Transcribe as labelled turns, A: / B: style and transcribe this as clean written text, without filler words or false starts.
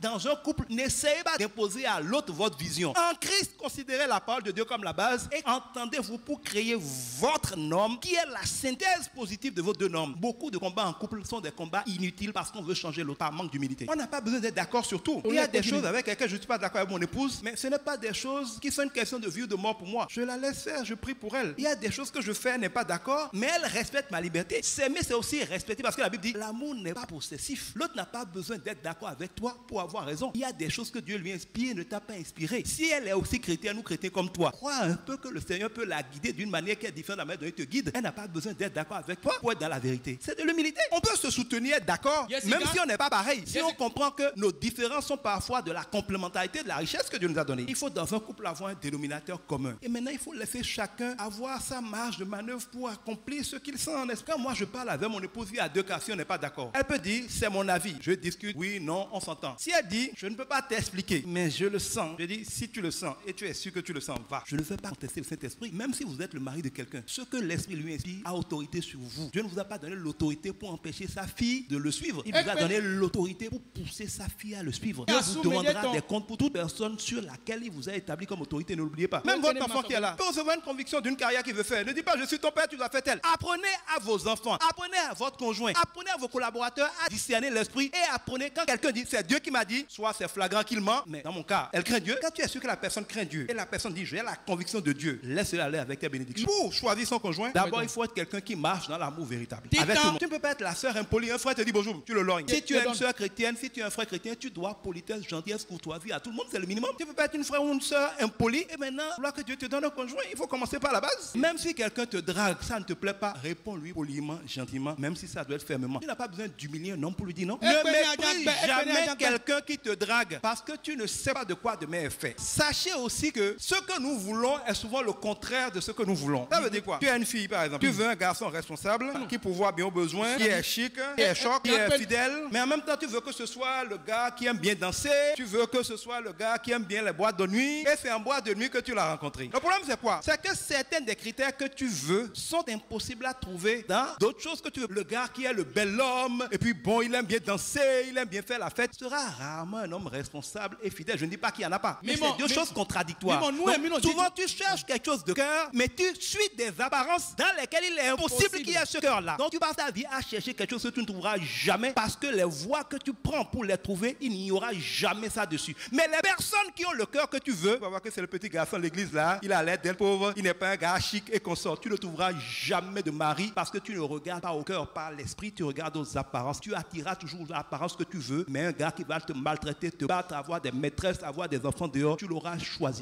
A: Dans un couple, n'essayez pas d'imposer à l'autre votre vision. En Christ, considérez la parole de Dieu comme la base et entendez-vous pour créer votre norme qui est la synthèse positive de vos deux normes. Beaucoup de combats en couple sont des combats inutiles parce qu'on veut changer l'autre par manque d'humilité. On n'a pas besoin d'être d'accord sur tout. Il y a des choses avec lesquelles je ne suis pas d'accord avec mon épouse, mais ce n'est pas des choses qui sont une question de vie ou de mort pour moi. Je la laisse faire, je prie pour elle. Il y a des choses que je fais, elle n'est pas d'accord, mais elle respecte ma liberté. S'aimer, c'est aussi respecter parce que la Bible dit l'amour n'est pas possessif. L'autre n'a pas besoin d'être d'accord avec toi pour avoir raison. Il y a des choses que Dieu lui inspire, ne t'a pas inspiré. Si elle est aussi chrétienne ou chrétien comme toi, crois un peu que le Seigneur peut la guider d'une manière qui est différente de la manière dont il te guide. Elle n'a pas besoin d'être d'accord avec toi pour être dans la vérité. C'est de l'humilité. On peut se soutenir, être d'accord, même si on n'est pas pareil. Si on comprend que nos différences sont parfois de la complémentarité de la richesse que Dieu nous a donnée. Il faut dans un couple avoir un dénominateur commun. Et maintenant, il faut laisser chacun avoir sa marge de manœuvre pour accomplir ce qu'il sent en esprit. Quand moi je parle avec mon épouse, il y a deux cas si on n'est pas d'accord. Elle peut dire, c'est mon avis. Je discute, oui, non, on s'entend. Si elle dit, je ne peux pas t'expliquer, mais je le sens. Je dis, si tu le sens et tu es sûr que tu le sens, va. Je ne veux pas contester le Saint-Esprit, même si vous êtes le mari de quelqu'un. Ce que l'Esprit lui inspire a autorité sur vous. Dieu ne vous a pas donné l'autorité pour empêcher sa fille de le suivre. Il vous a donné l'autorité pour pousser sa fille à le suivre. Dieu vous demandera des comptes pour toute personne sur laquelle il vous a établi comme autorité. Ne l'oubliez pas. Même votre enfant qui est là peut recevoir une conviction d'une carrière qu'il veut faire. Ne dis pas, je suis ton père, tu dois faire tel. Apprenez à vos enfants, apprenez à votre conjoint, apprenez à vos collaborateurs à discerner l'esprit et apprenez quand quelqu'un dit, c'est Dieu qui m'a dit, soit c'est flagrant qu'il ment, mais dans mon cas, elle craint Dieu. Quand tu es sûr que la personne craint Dieu et la personne dit, j'ai la conviction de Dieu, laisse-la aller avec tes bénédictions. Pour choisir son conjoint, d'abord il faut être quelqu'un qui marche dans l'amour véritable. Avec tout le monde. Tu ne peux pas être la sœur impolie, un frère te dit bonjour, tu le lorgnes. Si tu es une sœur chrétienne, si tu es un frère chrétien, tu dois politesse, gentillesse, courtoisie à tout le monde, c'est le minimum. Tu ne peux pas être une frère ou une sœur impolie et maintenant, vouloir que Dieu te donne un conjoint, il faut commencer par la base. Même si quelqu'un te drague, ça ne te plaît pas, réponds-lui poliment, gentiment, même si ça doit être fermement. Tu n'as pas besoin d'humilier un homme pour lui dire non. Ne méprise jamais quelqu'un qui te drague parce que tu ne sais pas de quoi demain est fait. Sachez aussi que ce que nous voulons est souvent le contraire de ce que nous voulons. Ça veut dire quoi? Tu as une fille par exemple, tu veux un garçon responsable qui pourvoit bien aux besoins, qui est chic, qui est choc, qui est fidèle, mais en même temps tu veux que ce soit le gars qui aime bien danser, tu veux que ce soit le gars qui aime bien les boîtes de nuit et c'est en boîte de nuit que tu l'as rencontré. Le problème c'est quoi? C'est que certains des critères que tu veux sont impossibles à trouver dans d'autres choses que tu veux. Le gars qui est le bel homme et puis bon, il aime bien danser, il aime bien faire la fête, sera rarement un homme responsable et fidèle. Je ne dis pas qu'il n'y en a pas, mais c'est deux choses contradictoires. Donc, souvent tu cherches quelque chose de cœur, mais tu suis des apparences dans lesquelles il est impossible qu'il y ait ce cœur-là. Donc tu passes ta vie à chercher quelque chose que tu ne trouveras jamais parce que les voies que tu prends pour les trouver, il n'y aura jamais ça dessus. Mais les personnes qui ont le cœur que tu veux, tu vas voir que c'est le petit garçon de l'église là, il a l'air d'être pauvre, il n'est pas un gars chic et consort. Tu ne trouveras jamais de mari parce que tu ne regardes pas au cœur par l'esprit, tu regardes aux apparences. Tu attireras toujours l'apparence que tu veux, mais un gars qui va te maltraiter, te battre, avoir des maîtresses, avoir des enfants dehors, tu l'auras choisi.